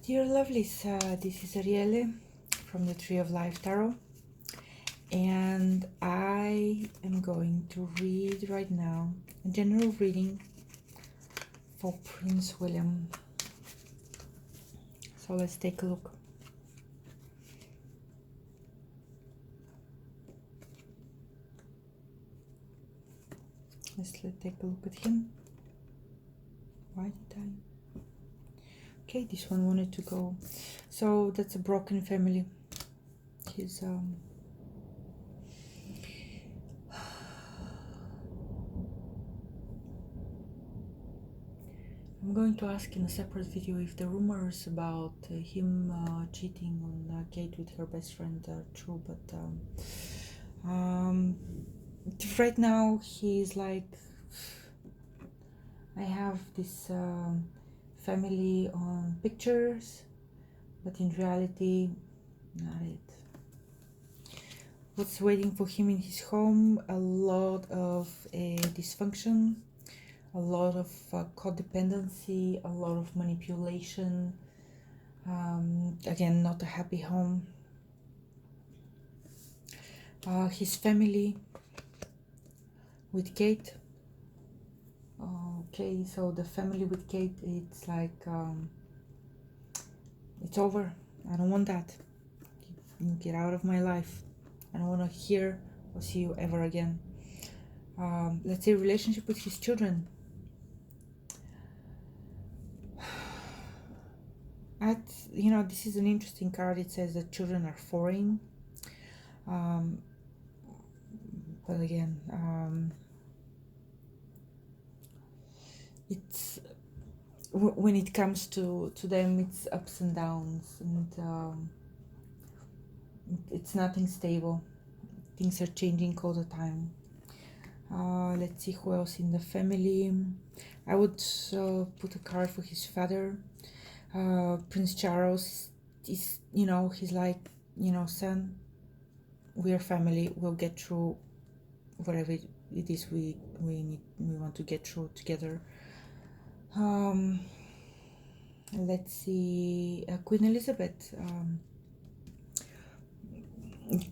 Dear Lovelies, this is Arielle from the Tree of Life Tarot, and I am going to read right now a general reading for Prince William. So let's take a look. Let's take a look at him. Why did I? Okay, this one wanted to go. So that's a broken family. He's I'm going to ask in a separate video if the rumors about him cheating on Kate with her best friend are true, but right now he's like, I have this family on pictures, but in reality, not it. What's waiting for him in his home? A lot of dysfunction, a lot of codependency, a lot of manipulation. Again, not a happy home. His family with Kate. Okay, so the family with Kate, it's like, it's over. I don't want that. Get out of my life. I don't want to hear or see you ever again. Let's say relationship with his children. This is an interesting card. It says that children are foreign. But again, it's when it comes to them, it's ups and downs, and it's nothing stable. Things are changing all the time. Let's see who else in the family. I would put a card for his father. Prince Charles is, he's like, son, we're family. We'll get through whatever it is we want to get through together. Let's see, Queen Elizabeth.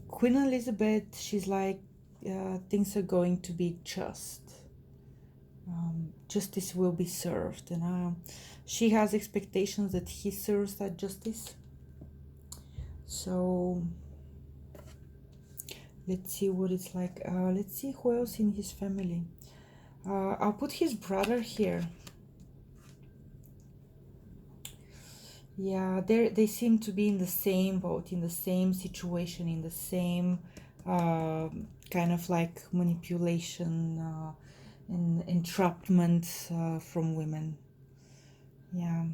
Queen Elizabeth, she's like, things are going to be just. Justice will be served, and she has expectations that he serves that justice. So let's see what it's like. Let's see who else in his family. I'll put his brother here. Yeah, they seem to be in the same boat, in the same situation, in the same kind of like manipulation and entrapment from women. Yeah.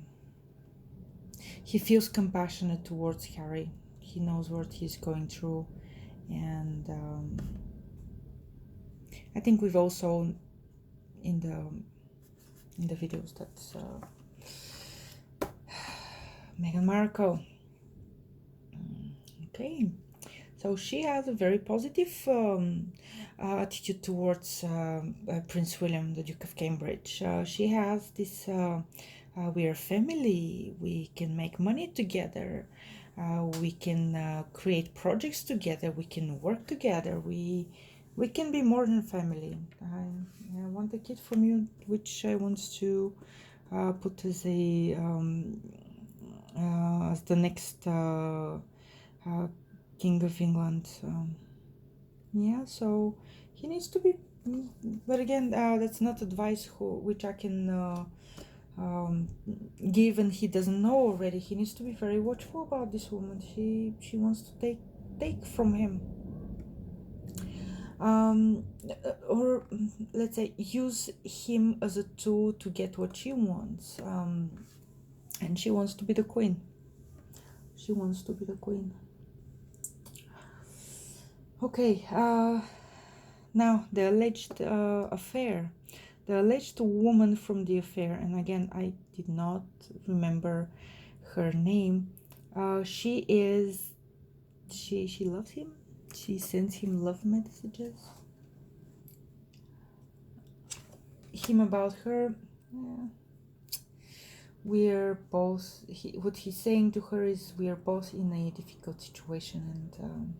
He feels compassionate towards Harry. He knows what he's going through, and I think we've also in the videos that's Meghan Markle. Okay, so she has a very positive attitude towards Prince William, the Duke of Cambridge. She has this, we are family, we can make money together, we can create projects together, we can work together, we can be more than family. I want a kid from you, which I want to put as a as the next King of England. Yeah, so he needs to be, but again, that's not advice which I can give, and he doesn't know already. He needs to be very watchful about this woman. She wants to take from him, or let's say use him as a tool to get what she wants, and she wants to be the queen. She wants to be the queen. Okay, now the alleged affair. The alleged woman from the affair, and again, I did not remember her name. She loves him. She sends him love messages. Him about her. we're both, what he's saying to her is we are both in a difficult situation, and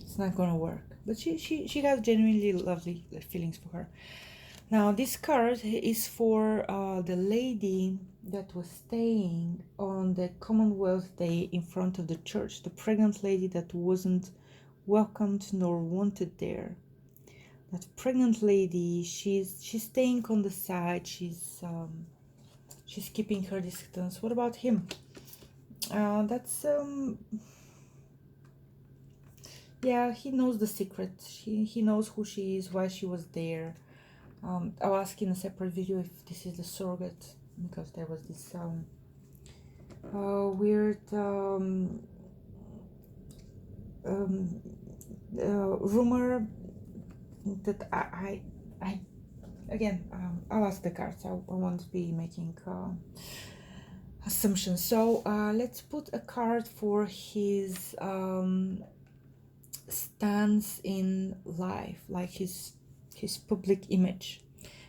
it's not gonna work. But she has genuinely lovely feelings for her. Now this card is for the lady that was staying on the Commonwealth Day in front of the church, the pregnant lady that wasn't welcomed nor wanted there. That pregnant lady, she's staying on the side, she's keeping her distance. What about him? That's yeah, he knows the secret. He knows who she is, why she was there. I'll ask in a separate video if this is the surrogate, because there was this weird rumor that I again, I'll ask the cards. I won't be making assumptions. So let's put a card for his stance in life, like his public image.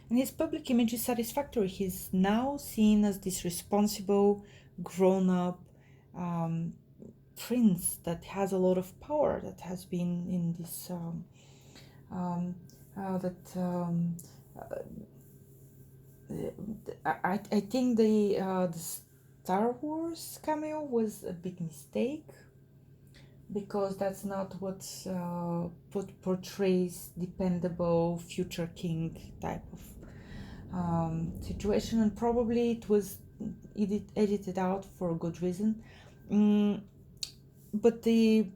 And his public image is satisfactory. He's now seen as this responsible, grown-up prince that has a lot of power, that has been in this I think the Star Wars cameo was a big mistake, because that's not what portrays dependable future king type of situation, and probably it was edited out for a good reason. But the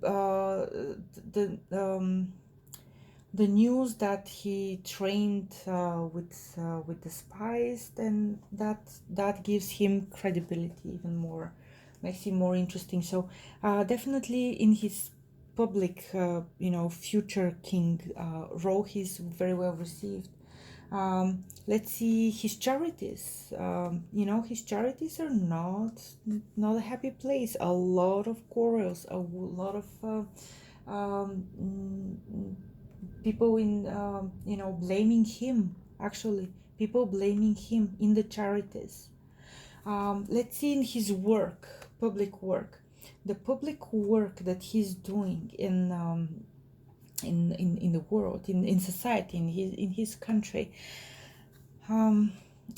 news that he trained with the spies, then that gives him credibility even more, makes him more interesting. So definitely in his public future king role, he's very well received. Let's see his charities. His charities are not a happy place. A lot of quarrels, a lot of people in blaming him. Actually, people blaming him in the charities. Let's see in his work, public work, the public work that he's doing in the world, in society, in his country.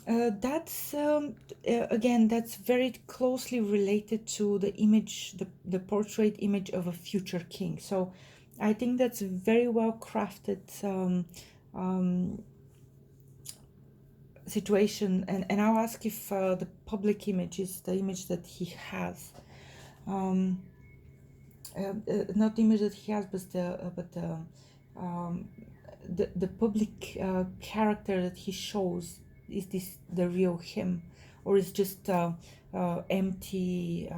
That's again, that's very closely related to the image, the portrait image of a future king. So I think that's very well crafted situation, and I'll ask if the public image is the image that he has, not the image that he has, but the public character that he shows. Is this the real him, or is just empty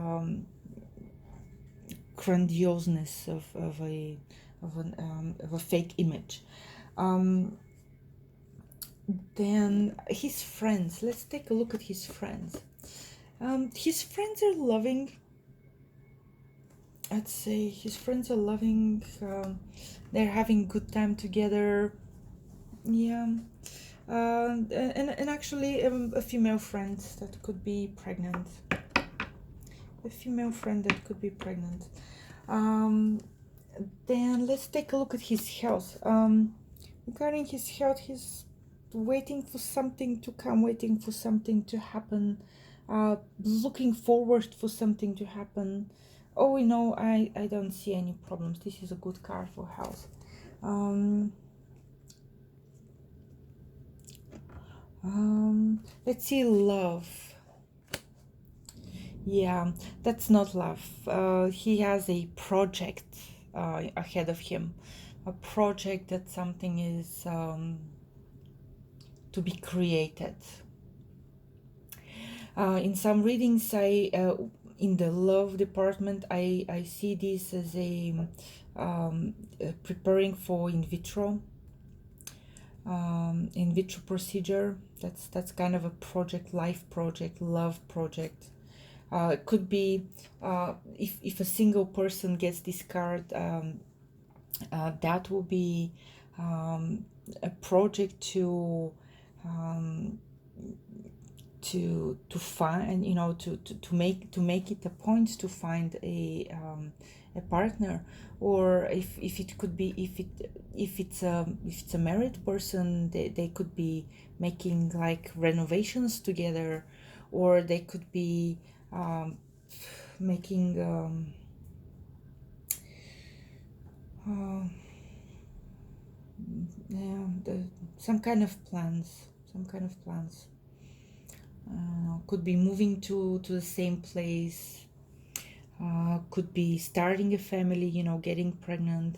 grandioseness of a fake image? Then his friends. Let's take a look at his friends. His friends are loving. I'd say his friends are loving. They're having good time together. Yeah. And actually a female friend that could be pregnant. Then let's take a look at his health. Regarding his health, he's waiting for something to come, waiting for something to happen, looking forward for something to happen. Oh, I don't see any problems. This is a good card for health. Let's see love. Yeah, that's not love. He has a project ahead of him, a project that something is to be created. In some readings, in the love department, I see this as a preparing for in vitro procedure. That's kind of a project, life project, love project. It could be if a single person gets this card, that will be a project to um, to find, you know, to make it a point to find a partner. Or if it could be, if it's a married person, they could be making like renovations together, or they could be making uh, yeah, some kind of plans, could be moving to the same place, could be starting a family, you know, getting pregnant.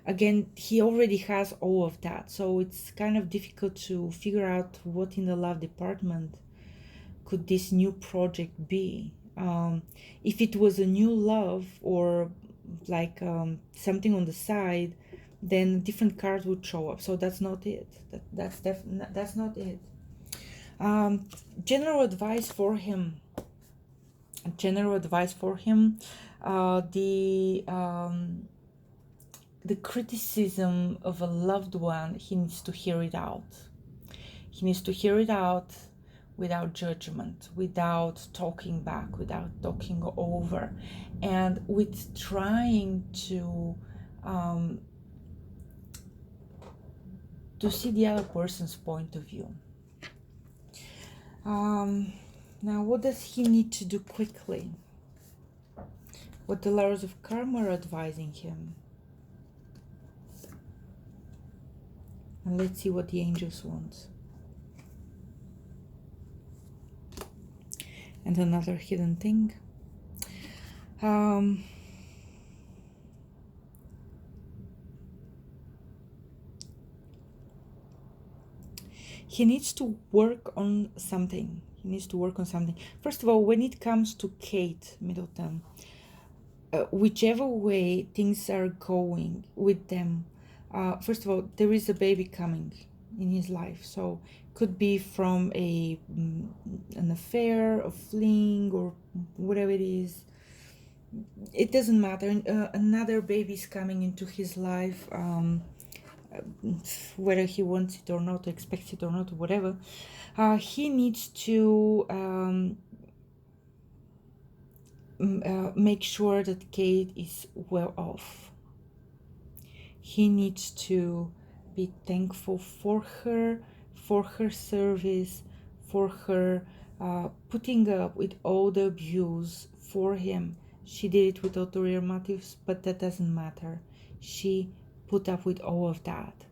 Again, he already has all of that, so it's kind of difficult to figure out what in the love department could this new project be. If it was a new love, or like something on the side, then different cards would show up. So that's not it. That's not it. General advice for him. General advice for him. The criticism of a loved one, he needs to hear it out. He needs to hear it out without judgment, without talking back, without talking over, and with trying to see the other person's point of view. Now, what does he need to do quickly? What the Lords of Karma are advising him. And let's see what the angels want. And another hidden thing. He needs to work on something. First of all, when it comes to Kate Middleton, whichever way things are going with them, first of all, there is a baby coming in his life. So could be from an affair, a fling, or whatever it is. It doesn't matter. Another baby is coming into his life. Whether he wants it or not, expects it or not, whatever, he needs to make sure that Kate is well off. He needs to be thankful for her service, for her putting up with all the abuse for him. She did it with ulterior motives, but that doesn't matter. She put up with all of that,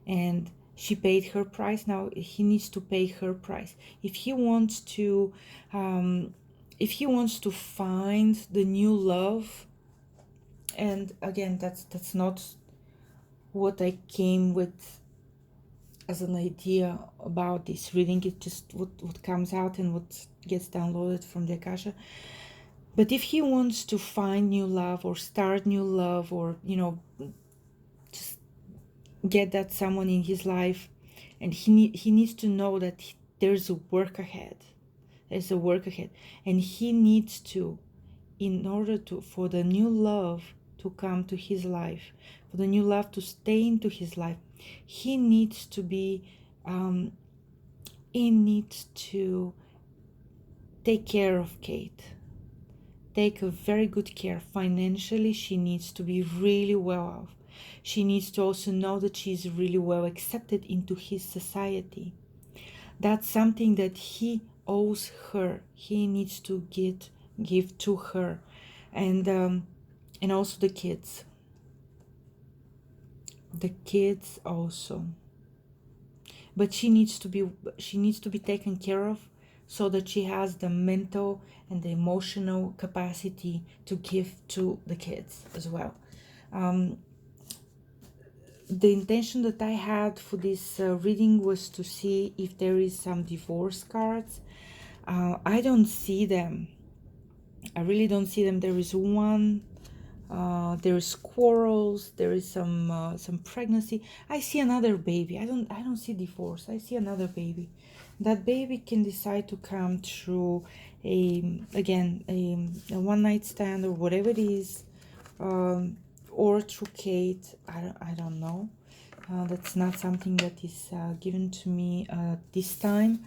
and she paid her price. Now he needs to pay her price. If he wants to find the new love, and again, that's not what I came with as an idea about this reading. It's just what comes out and what gets downloaded from the Akasha. But if he wants to find new love, or start new love, or, you know, just get that someone in his life, and he needs to know that there's a work ahead. And he needs to, in order for the new love to come to his life, for the new love to stay into his life, he needs to take care of Kate. Take a very good care. Financially, she needs to be really well off. She needs to also know that she's really well accepted into his society. That's something that he owes her. He needs to give to her, and also the kids. The kids also. But she needs to be taken care of, so that she has the mental and the emotional capacity to give to the kids as well. The intention that I had for this reading was to see if there is some divorce cards. I don't see them. I really don't see them. There is one. There is quarrels. There is some pregnancy. I see another baby. I don't see divorce. I see another baby. That baby can decide to come through a one night stand, or whatever it is, or through Kate. I don't know. That's not something that is given to me this time,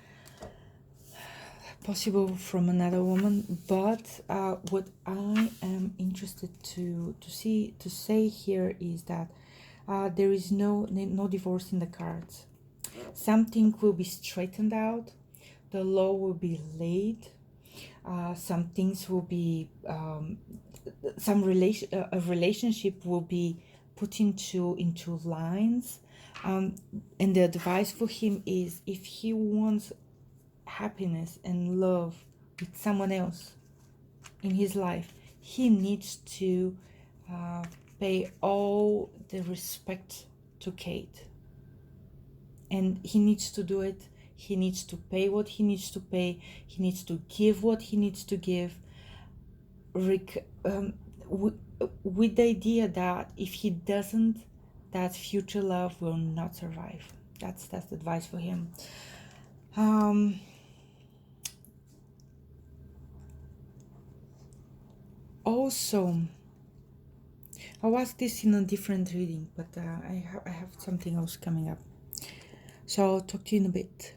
possible from another woman. But what I am interested to say here is that there is no divorce in the cards. Something will be straightened out. The law will be laid. Some things will be a relationship will be put into lines, and the advice for him is, if he wants happiness and love with someone else in his life, he needs to pay all the respect to Kate, and he needs to do it. He needs to pay what he needs to pay. He needs to give what he needs to give, with the idea that if he doesn't, that future love will not survive. That's the advice for him. Also, I'll ask this in a different reading, but I have something else coming up. So I'll talk to you in a bit.